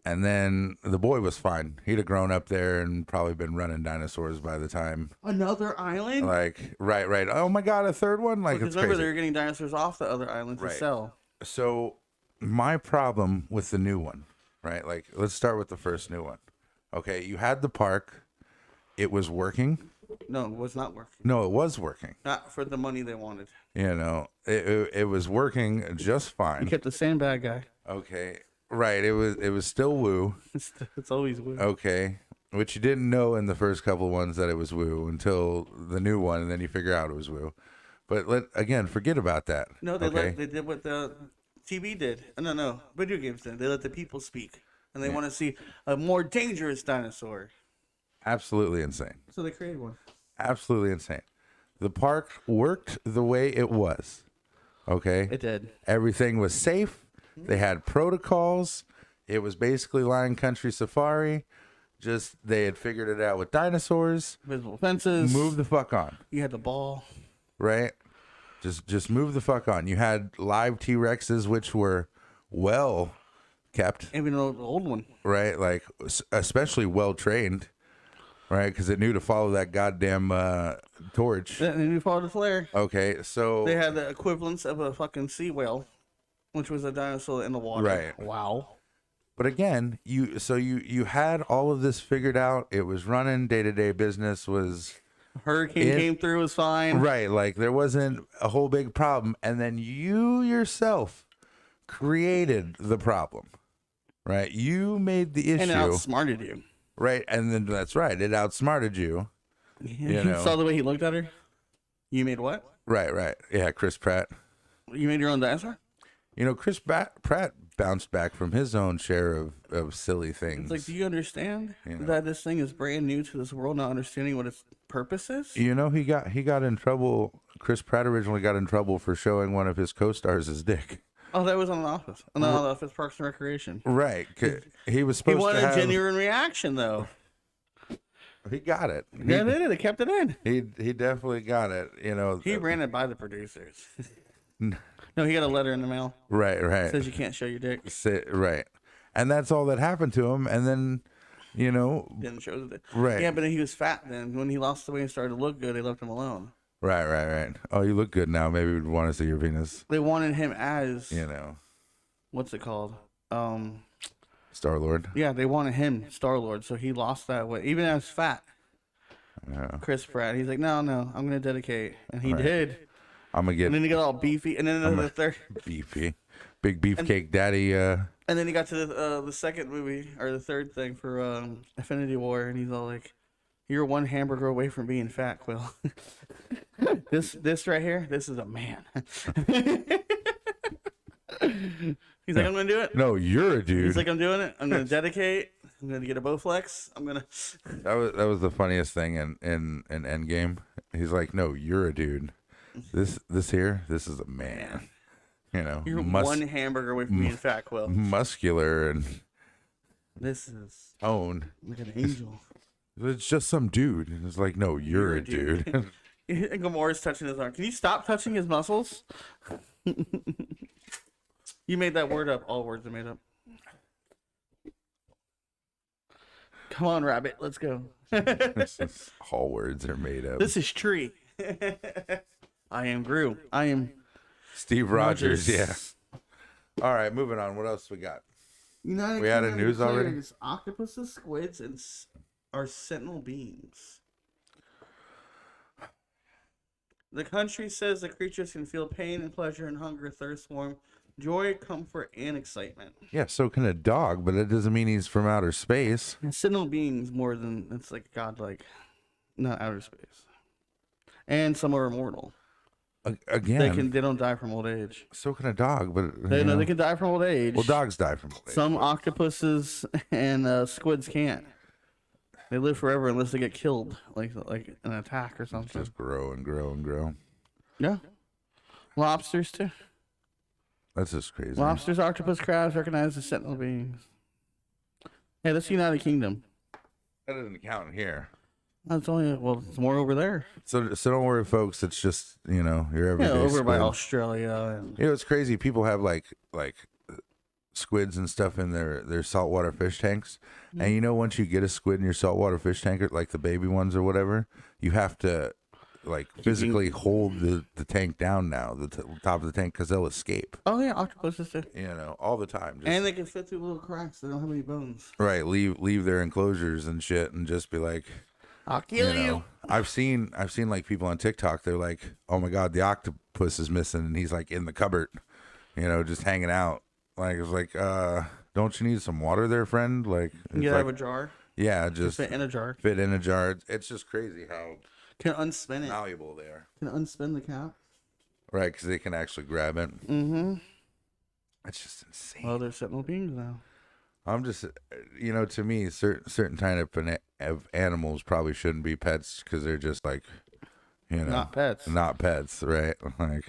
And then the boy was fine. He'd have grown up there and probably been running dinosaurs by the time. Another island? Like, right. Oh my God, a third one? Like, Because it's remember, crazy. they were getting dinosaurs off the other island to Right. sell. So, my problem with the new one, right? Like, let's start with the first new one. Okay, you had the park. It was working. No, it was not working. No, it was working. Not for the money they wanted. You know, it was working just You fine. kept the sandbag guy. Okay, right. It was still woo. It's always weird. Okay, which you didn't know in the first couple of ones that it was woo until the new one, and then you figure out it was woo. But forget about that. No, they okay? they did what the TV did. No, video games did. They let the people speak, and they want to see a more dangerous dinosaur. Absolutely insane. So they created one. Absolutely insane. The park worked the way it was. Okay, It did. everything was safe. They had protocols. It was basically Lion Country Safari. Just they had figured it out with dinosaurs. Visible fences. Move the fuck on. You had the ball. Right? Just move the fuck on. You had live T-Rexes, which were well kept, Even though the old one. right? Like, especially well trained, right? Because it knew to follow that goddamn torch. And then you followed the flare. Okay, so They had the equivalence of a fucking sea whale, which was a dinosaur in the water. Right. Wow. but again, you had all of this figured out. It was running. Day-to-day business was Hurricane came through, was fine. right. Like, there wasn't a whole big problem, and then you yourself created the problem. Right? You made the issue. And it outsmarted you. Right, and then that's right. It outsmarted you. You know. saw the way he looked at her? You made what? Right. Yeah, Chris Pratt. You made your own dinosaur? You know, Pratt bounced back from his own share of silly things. It's like, do you understand You know. that this thing is brand new to this world, not understanding what its purpose is? You know, he got in trouble. Chris Pratt originally got in trouble for showing one of his co-stars his dick. Oh, that was on The Office. On The Office Parks and Recreation. Right. He was He supposed wanted to a have. genuine reaction, though. He got it. Yeah, they did. They kept it in. He definitely got it. You know. He ran it by the producers. No, he got a letter in the mail. Right. It says you can't show your dick. Right. And that's all that happened to him. And then, you know. Didn't show the dick. Right. Yeah, but then he was fat then. When he lost the weight and started to look good, they left him alone. Right. Oh, you look good now. Maybe we'd want to see your penis. They wanted him as, You know, what's it called? Star-Lord. Yeah, they wanted him Star-Lord, so he lost that weight. Even as fat. Yeah. Chris Pratt, he's like, no, I'm going to dedicate. And he Right. did. I'm gonna get And then he got all beefy. And then the third, beefy, big beefcake daddy. and then he got to the second movie, or the third thing for Infinity War, and he's all like, you're one hamburger away from being fat, Quill. This right here, this is a man. He's like, I'm going to do it. No, you're a dude. He's like, I'm doing it. I'm going to dedicate. I'm going to get a Bowflex. I'm going to... That was the funniest thing in Endgame. He's like, no, you're a dude. This is a man. You know, You're one hamburger away from being fat, Quill. muscular and This is toned. like an angel. It's just some dude. And it's like, no, you're a dude. And Gamora's touching his arm. Can you stop touching his muscles? You made that word up. All words are made up. Come on, rabbit. Let's go. All words are made up. This is tree. I am Gru. I am Steve Rogers, yeah. All right, moving on. What else we got? United We had a Kingdom news already? declares octopuses, squids, and are sentinel beings. The country says the creatures can feel pain and pleasure and hunger, thirst, warmth, joy, comfort, and excitement. Yeah, so can a dog, but it doesn't mean he's from outer space. And sentinel beings more than it's like godlike, not outer space. And some are immortal. Again, They don't die from old age. so can a dog, but They you know. they can die from old age. Well, dogs die from old age. Some octopuses and squids can't. They live forever unless they get killed, like an attack or something. Just grow and grow and grow. Yeah. Lobsters too. That's just crazy. Lobsters, octopus, crabs recognized as sentinel beings. Hey, that's United Kingdom. That doesn't count here. That's only it's more over there. So don't worry, folks. It's just your everyday Over squid. by Australia. And... It's crazy. People have like squids and stuff in their saltwater fish tanks, and once you get a squid in your saltwater fish tank, like the baby ones or whatever, you have to like physically hold the tank down now, the top of the tank, because they'll escape. Oh yeah, octopuses too. All the time. And they can fit through little cracks. They don't have any bones. Right. Leave their enclosures and shit, and just be like, I'll kill you. I've seen like people on TikTok. They're like, oh my god, the octopus is missing, and he's like in the cupboard, just hanging out. Like it's like, don't you need some water there, friend? Like, you get out of a jar. Yeah, just fit in a jar. Fit in a jar. It's just crazy how can unspin it. Malleable they are. Can unspin the cap. Right, because they can actually grab it. Mm-hmm. That's just insane. Well, they're sentinel beings now. I'm just, to me, certain kind of animals probably shouldn't be pets because they're just like, not pets. Not pets, right? Like,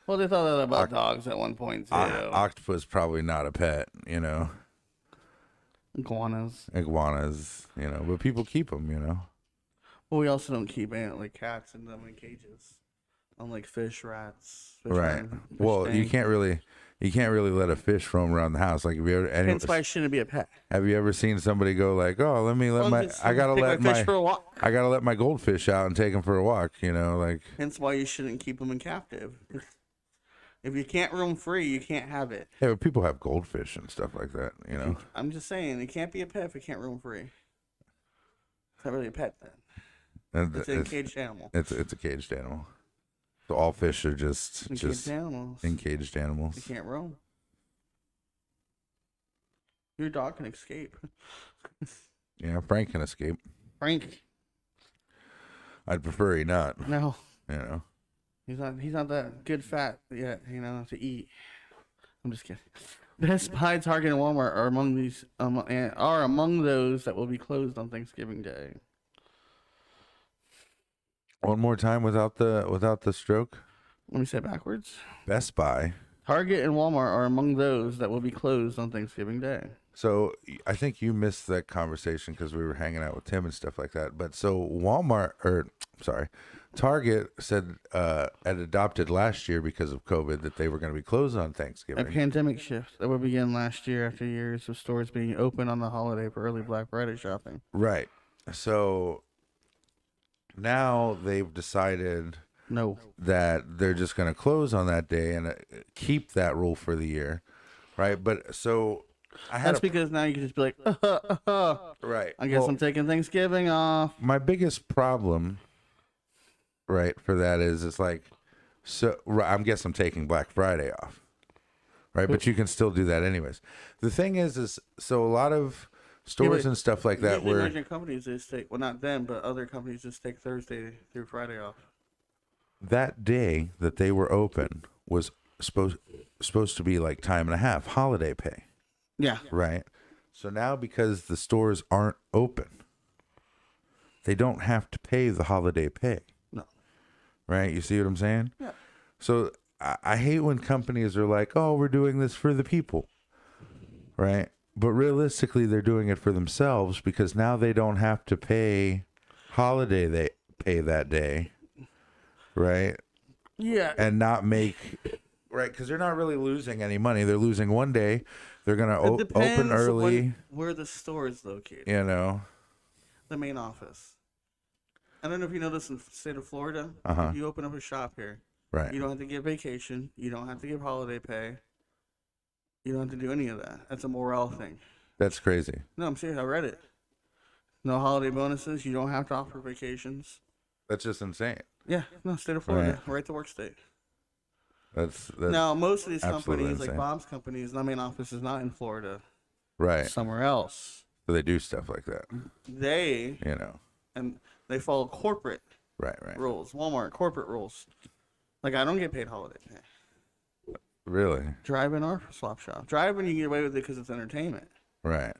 well, they thought that about dogs at one point too. Octopus probably not a pet, Iguanas, but people keep them, Well, we also don't keep like cats in them in cages, unlike fish, rats. Right. Well, you can't really let a fish roam around the house. Like, if you ever, hence why it shouldn't be a pet. Have you ever seen somebody go like, "Oh, I gotta let my goldfish out and take him for a walk," like. Hence why you shouldn't keep them in captive. If you can't roam free, you can't have it. Yeah, but people have goldfish and stuff like that, I'm just saying, it can't be a pet if it can't roam free. It's not really a pet then. It's an encaged animal. It's a caged animal. So all fish are just encaged animals. They can't roam. Your dog can escape. Yeah, Frank can escape. Frank. I'd prefer he not. No. He's not that good fat yet, to eat. I'm just kidding. Best Buy, Target, and Walmart are among those that will be closed on Thanksgiving Day. One more time without the stroke. Let me say it backwards. Best Buy, Target, and Walmart are among those that will be closed on Thanksgiving Day. So I think you missed that conversation because we were hanging out with Tim and stuff like that. But so Target said had adopted last year because of COVID that they were going to be closed on Thanksgiving. A pandemic shift that would begin last year after years of stores being open on the holiday for early Black Friday shopping. Right. So now they've decided that they're just going to close on that day and keep that rule for the year. Right. But so that's because now you can just be like, right. I guess I'm taking Thanksgiving off. My biggest problem, right, for that is it's like, so I guess I'm taking Black Friday off. Right. But you can still do that anyways. The thing is so a lot of stores and stuff like that where larger companies just take, well, not them, but other companies just take Thursday through Friday off. That day that they were open was supposed to be like time and a half holiday pay. Yeah. Right. So now because the stores aren't open, they don't have to pay the holiday pay. No. Right. You see what I'm saying? Yeah. So I hate when companies are like, oh, we're doing this for the people. Right. But realistically, they're doing it for themselves because now they don't have to pay holiday pay that day. Right. Yeah. And not make. Right. Because they're not really losing any money. They're losing one day. They're going to open early. Where the store is located. The main office. I don't know if you know this in the state of Florida. If you open up a shop here. Right. You don't have to give vacation. You don't have to give holiday pay. You don't have to do any of that. That's a morale thing. That's crazy. No, I'm serious. I read it. No holiday bonuses. You don't have to offer vacations. That's just insane. Yeah. No, state of Florida. Right to work state. That's now, most of these companies, insane. like Bob's companies, the main office is not in Florida. Right. Somewhere else. So they do stuff like that. They, and they follow corporate rules. Walmart, corporate rules. Like, I don't get paid holiday pay. Really? Drive-in or swap shop. Drive-in, you can get away with it because it's entertainment. Right.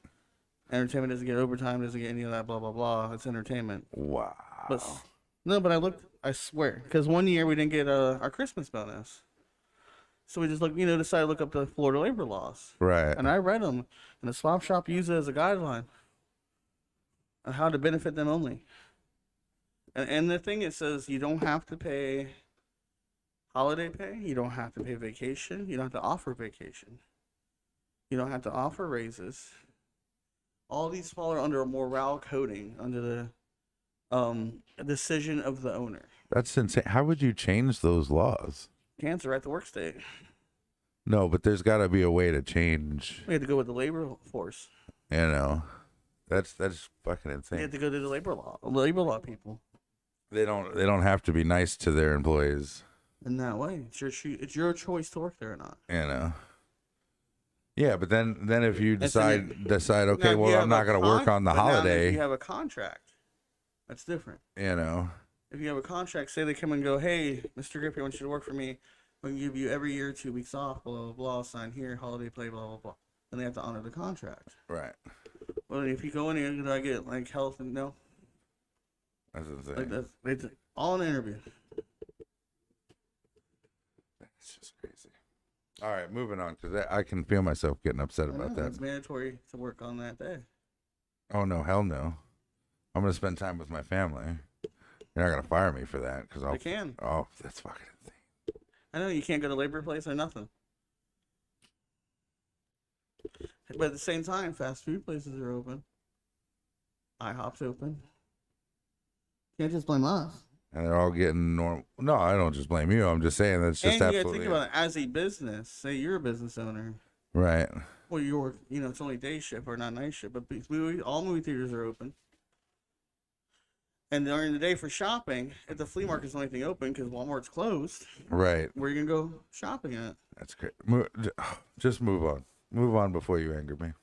Entertainment doesn't get overtime, doesn't get any of that, blah, blah, blah. It's entertainment. Wow. But I looked, I swear, because one year we didn't get our Christmas bonus. So we just decided to look up the Florida labor laws. Right. And I read them, and the swap shop used it as a guideline on how to benefit them only. And the thing, it says you don't have to pay holiday pay, you don't have to pay vacation, you don't have to offer vacation, you don't have to offer raises. All these fall under a morale coding under the decision of the owner. That's insane. How would you change those laws? Cancer right to work state. No, but there's got to be a way to change. We had to go with the labor force. You know, that's fucking insane. We had to go to the labor law people. They don't have to be nice to their employees. In that way, it's your choice to work there or not. You know. Yeah, but then if you decide okay, well, I'm not going to work on the holiday. If you have a contract, that's different. You know. If you have a contract, say they come and go, hey, Mr. Grippy, I want you to work for me. We can give you every year 2 weeks off, blah, blah, blah, sign here, holiday pay, blah, blah, blah. Then they have to honor the contract. Right. Well, if you go in here, do I get, like, health and no? That's insane. Like, it's all in an interview. That's just crazy. All right, moving on, because I can feel myself getting upset about that. It's mandatory to work on that day. Oh, no, hell no. I'm going to spend time with my family. You're not going to fire me for that. They can. Oh, that's fucking insane. I know you can't go to labor place or nothing. But at the same time, fast food places are open. IHOP's open. Can't just blame us. And they're all getting normal. No, I don't just blame you. I'm just saying that's just and you absolutely. Gotta think about it as a business. Say you're a business owner. Right. Well, you're, it's only day shift or not night shift, but all movie theaters are open. And during the day for shopping, if the flea market's the only thing open because Walmart's closed, right? Where are you gonna go shopping at? That's great. Just move on. Move on before you anger me.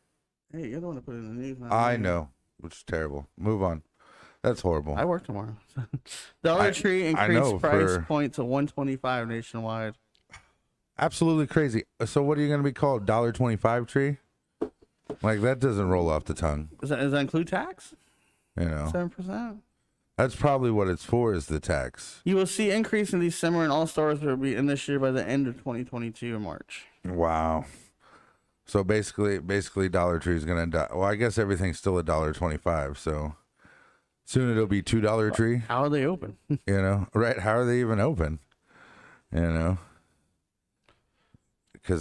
Hey, you're the one to put it in the news. I know, which is terrible. Move on. That's horrible. I work tomorrow. Dollar Tree increased price point to $1.25 nationwide. Absolutely crazy. So what are you going to be called? $1.25 tree? Like, that doesn't roll off the tongue. Does that include tax? 7%. That's probably what it's for, is the tax. You will see increase in December, and all stores will be in this year by the end of 2022 in March. Wow. So basically Dollar Tree is going to die. Well, I guess everything's still $1.25, so soon it'll be $2 tree. How are they open? Right? How are they even open? Because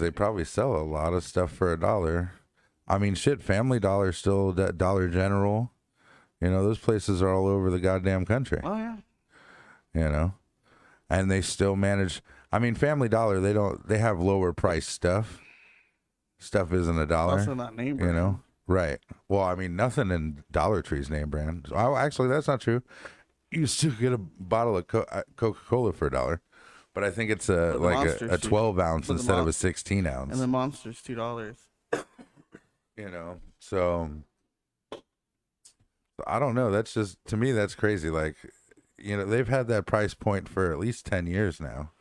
they probably sell a lot of stuff for $1. I mean, shit, Family Dollar still, Dollar General. Those places are all over the goddamn country. Oh, yeah. And they still manage. I mean, Family Dollar, they have lower price stuff. Stuff isn't $1. Also not name brand. Right. Well, I mean, nothing in Dollar Tree's name brand. Oh, actually, that's not true. You still get a bottle of Coca-Cola for $1. But I think it's a 12 ounce instead of a 16 ounce. And the Monster's $2. So I don't know. That's just, to me, that's crazy. Like, they've had that price point for at least 10 years now.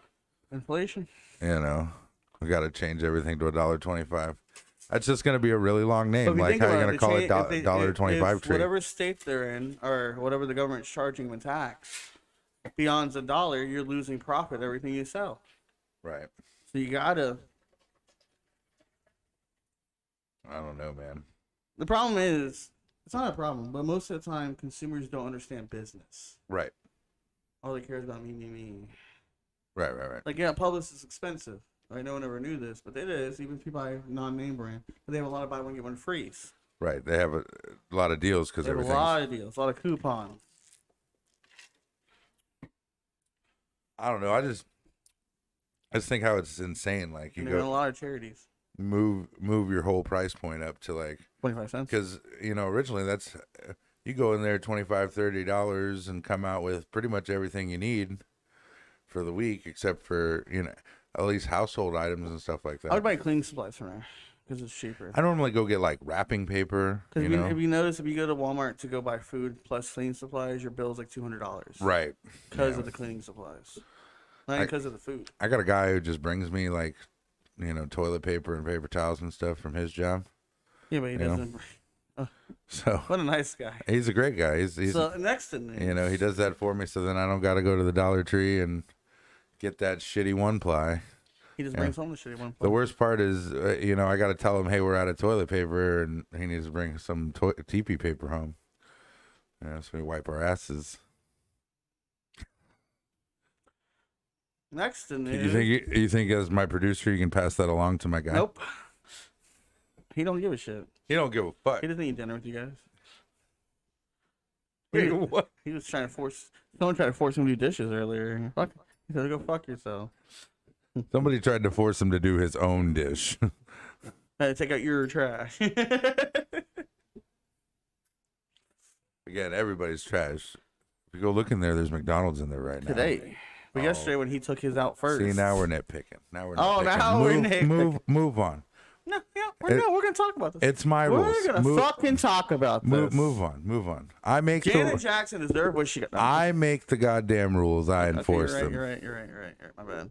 Inflation. We got to change everything to $1.25. That's just going to be a really long name. Like, how are you going to call it $1.25 tree? Whatever state they're in, or whatever the government's charging them in tax, beyond $1, you're losing profit everything you sell. Right. So you gotta. I don't know, man. The problem is, it's not a problem, but most of the time, consumers don't understand business. Right. All they care is about me. Right. Like, yeah, Publix is expensive. Right? No one ever knew this, but it is. Even if you buy non-name brand, but they have a lot of buy one get one frees. Right. They have a lot of deals because everything's... a lot of deals, a lot of coupons. I don't know. I just think how it's insane. Like, you go a lot of charities. Move your whole price point up to like 25 cents. Because originally that's you go in there $25, $30 and come out with pretty much everything you need for the week, except for at least household items and stuff like that. I would buy cleaning supplies from there because it's cheaper. I normally go get like wrapping paper. Because if you notice, if you go to Walmart to go buy food plus cleaning supplies, your bill's like $200. Right. Because of the cleaning supplies, not because of the food. I got a guy who just brings me like, toilet paper and paper towels and stuff from his job. Yeah, but he doesn't. So what a nice guy. He's a great guy. He's so next to me. He does that for me, so then I don't got to go to the Dollar Tree and get that shitty one ply. He just brings home the shit he wants. The worst part is, I got to tell him, hey, we're out of toilet paper, and he needs to bring some TP paper home. So we wipe our asses. Next in the you think as my producer, you can pass that along to my guy? Nope. He don't give a shit. He don't give a fuck. He doesn't eat dinner with you guys. Wait, what? He was trying to force. Someone tried to force him to do dishes earlier. Fuck. He said, "Go fuck yourself." Somebody tried to force him to do his own dish. I had to take out your trash. Again, everybody's trash. If you go look in there, there's McDonald's in there right now. Today. But yesterday when he took his out first. See, now we're nitpicking. Now we're Move on. No, we're going to talk about this. It's my rules. We're going to fucking talk about this. Move on. I make Janet Jackson deserved what she got. I make the goddamn rules. I enforce them. You're right. My bad.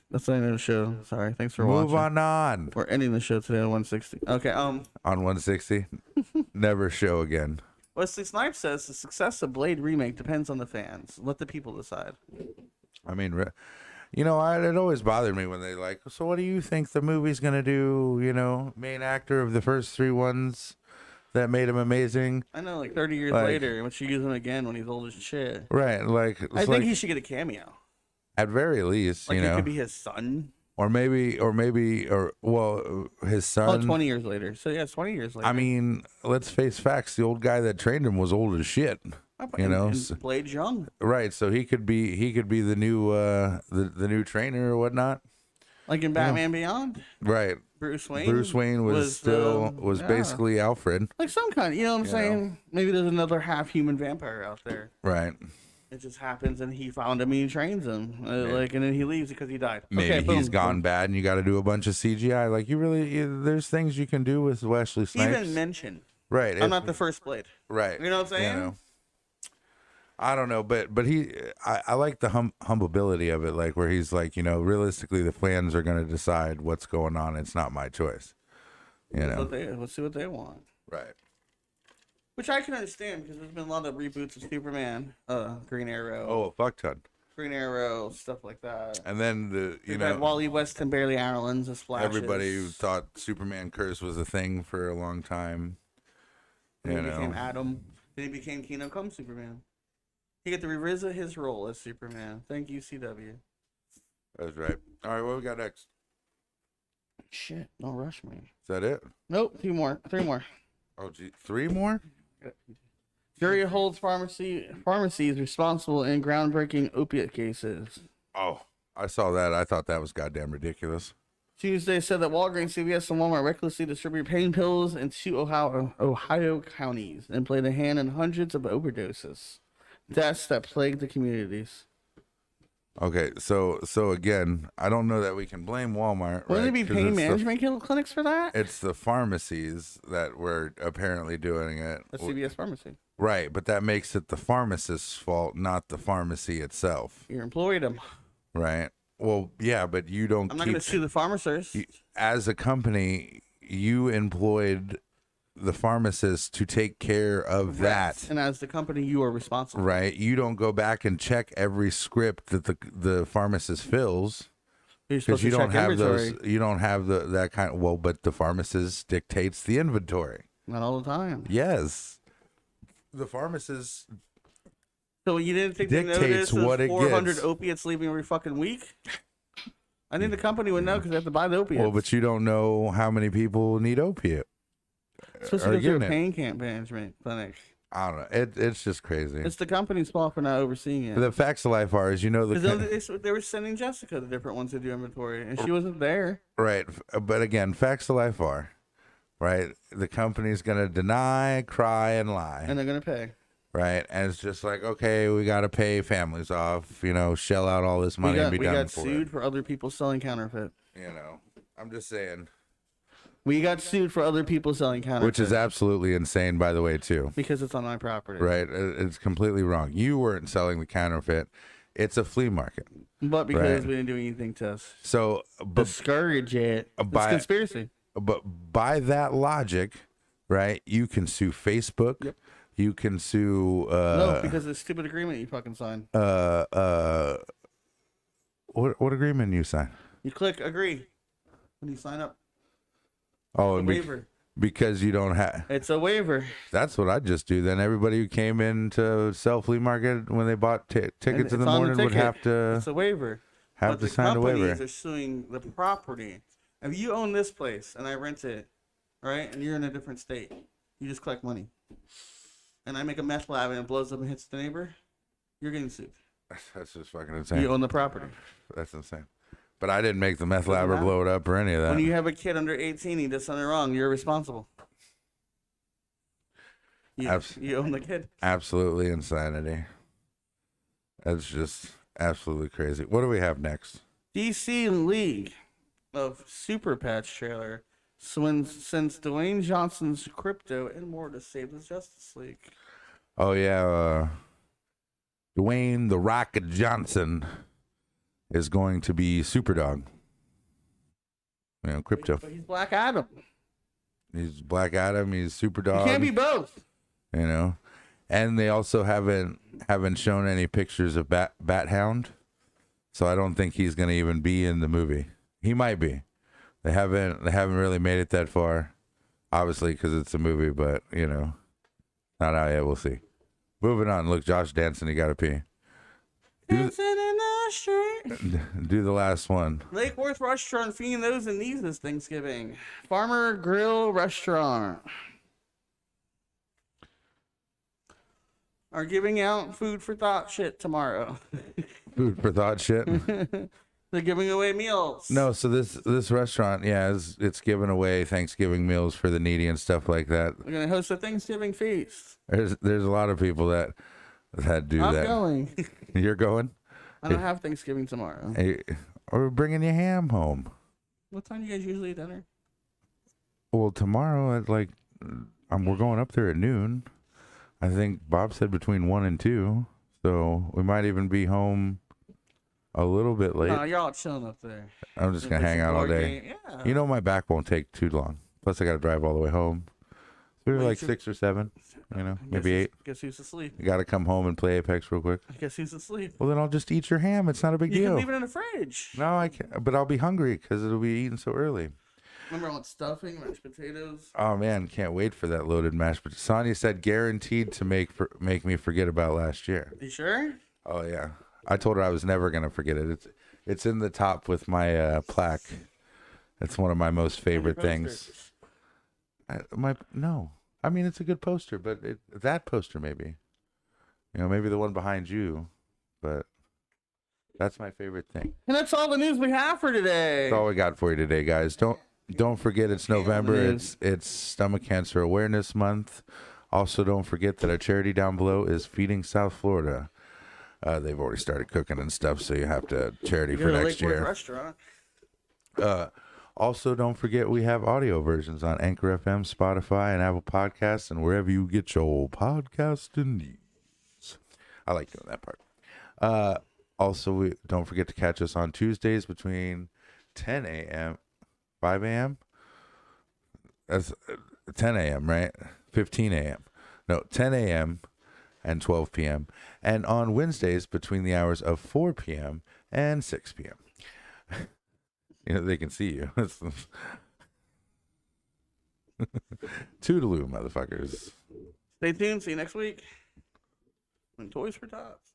That's the end of the show. Sorry. Thanks for watching. Move on. We're ending the show today on 160. Okay. On 160. Never show again. Wesley Snipes says the success of Blade remake depends on the fans. Let the people decide. I mean, it always bothered me when they so what do you think the movie's going to do? Main actor of the first 3 ones that made him amazing. I know, 30 years later, when she use him again when he's old as shit. Right. I think he should get a cameo. At very least, it could be his son. Or his son. 20 years later. So, yeah, 20 years later. I mean, let's face facts. The old guy that trained him was old as shit. And Blade's young. Right. So he could be the new the new trainer or whatnot. Like in Batman Beyond. Right. Bruce Wayne was basically Alfred. Like some kind, you know what I'm saying? Maybe there's another half-human vampire out there. Right. It just happens, and he found him, and he trains him, and then he leaves because he died. Maybe he's gone bad, and you got to do a bunch of CGI. There's things you can do with Wesley Snipes. Even mention. Right. I'm not the first Blade. Right. You know what I'm saying? I don't know, but I like the humbleability of it, where he's realistically the fans are going to decide what's going on. It's not my choice. Let's see what they want. Right. Which I can understand because there's been a lot of reboots of Superman, Green Arrow. Oh, a fuck ton. Green Arrow, stuff like that. And then Wally West and Barely Allen's the Splashes. Everybody who thought Superman curse was a thing for a long time. Then he became Adam. Then he became Kingdom Come Superman. He got to revisit his role as Superman. Thank you, CW. That's right. All right, what we got next? Shit, don't rush me. Is that it? Nope, 3 more. Oh, gee, 3 more? Jury holds pharmacies responsible in groundbreaking opiate cases. Oh, I saw that. I thought that was goddamn ridiculous. Tuesday said that Walgreens, CVS, and Walmart recklessly distributed pain pills in 2 Ohio counties and played a hand in hundreds of overdoses. Deaths that plagued the communities. Okay, so again, I don't know that we can blame Walmart. Wouldn't it be pain management clinics for that? It's the pharmacies that were apparently doing it. A CVS pharmacy. Right, but that makes it the pharmacist's fault, not the pharmacy itself. You employed them. Right. Well, yeah, but you don't. I'm not going to sue the pharmacist. As a company, you employed the pharmacist to take care of that. And as the company, you are responsible. Right. You don't go back and check every script that the pharmacist fills. Because you don't have those. You don't have that kind of. Well, but the pharmacist dictates the inventory. Not all the time. Yes. The pharmacist. So you didn't think dictates they noticed what it 400 gets. Opiates leaving every fucking week? I think the company would know because they have to buy the opiates. Well, but you don't know how many people need opiate. It's supposed to go to a pain management clinic. I don't know. It's just crazy. It's the company's fault for not overseeing it. The facts of life are, they were sending Jessica the different ones to do inventory, and she wasn't there. Right, but again, facts of life are, right. The company's gonna deny, cry, and lie, and they're gonna pay. Right, and it's just like, okay, we got to pay families off, shell out all this money and be done for it. We got sued for other people selling counterfeit. I'm just saying. We got sued for other people selling counterfeit. Which is absolutely insane, by the way, too. Because it's on my property. Right, it's completely wrong. You weren't selling the counterfeit. It's a flea market. But because we didn't do anything to us. So, discourage it. It's conspiracy. But by that logic, right, you can sue Facebook. Yep. You can sue. No, because of the stupid agreement you fucking signed. What agreement you sign? You click agree when you sign up. Oh, A and waiver. because you don't have. It's a waiver. That's what I'd just do. Then everybody who came into Sell Flea Market when they bought tickets in the it's on morning would ticket. have to It's a waiver. have to sign a But the waiver. companies are suing the property. If you own this place and I rent it, right, and you're in a different state, you just collect money. And I make a meth lab and it blows up and hits the neighbor, you're getting sued. That's just fucking insane. You own the property. That's insane. But I didn't make the meth lab or matter. blow it up or any of that. When you have a kid under 18, he does something wrong, you're responsible. You own the kid. Absolutely insanity. That's just absolutely crazy. What do we have next? DC League of Super Patch trailer sends Dwayne Johnson's crypto and more to save the Justice League. Oh yeah, Dwayne the Rocket Johnson is going to be Superdog. You know, crypto. But he's Black Adam. He's Black Adam. He's Superdog. You can't be both. You know, and they also haven't shown any pictures of Bat Hound, so I don't think he's gonna even be in the movie. He might be. They haven't really made it that far, obviously because it's a movie, but you know, not out yet. We'll see. Moving on. Look, Josh dancing. He gotta pee. Dancing in the street. Do the last one. Lake Worth Restaurant feeding those and these this Thanksgiving. Farmer Grill Restaurant are giving out food for thought shit tomorrow. Food for thought shit. They're giving away meals. No, so this restaurant, yeah, it's giving away Thanksgiving meals for the needy and stuff like that. We're gonna host a Thanksgiving feast. There's a lot of people that do I'm that. going. You're going? I don't have Thanksgiving tomorrow. Hey, or bringing your ham home. What time do you guys usually eat dinner? Well, tomorrow at we're going up there at noon. I think Bob said between 1 and 2, so we might even be home a little bit late. No, y'all chilling up there. I'm just gonna hang out all day. Yeah. You know, my back won't take too long. Plus, I got to drive all the way home. Maybe Wait, like so- 6 or 7. You know, maybe 8. Guess who's asleep? You got to come home and play Apex real quick. I guess who's asleep. Well, then I'll just eat your ham. It's not a big You deal. can leave it in the fridge. No, I can't. But I'll be hungry because it'll be eaten so early. Remember I want stuffing, mashed potatoes. Oh man, can't wait for that loaded mashed potatoes. Sonya said guaranteed to make me forget about last year. You sure? Oh yeah, I told her I was never gonna forget it. It's in the top with my plaque. It's one of my most favorite things. No, I mean it's a good poster, but that poster maybe, maybe the one behind you, but that's my favorite thing. And that's all the news we have for today. That's all we got for you today, guys. Don't forget it's November. It's Stomach Cancer Awareness Month. Also, don't forget that our charity down below is Feeding South Florida. They've already started cooking and stuff, so you have to charity for next year. Restaurant. Also, don't forget we have audio versions on Anchor FM, Spotify, and Apple Podcasts, and wherever you get your podcasting needs. I like doing that part. Also, don't forget to catch us on Tuesdays between 10 a.m. 5 a.m. That's 10 a.m., right? 15 a.m. No, 10 a.m. and 12 p.m. And on Wednesdays between the hours of 4 p.m. and 6 p.m. They can see you. Toodaloo, motherfuckers. Stay tuned. See you next week. And Toys for Tots.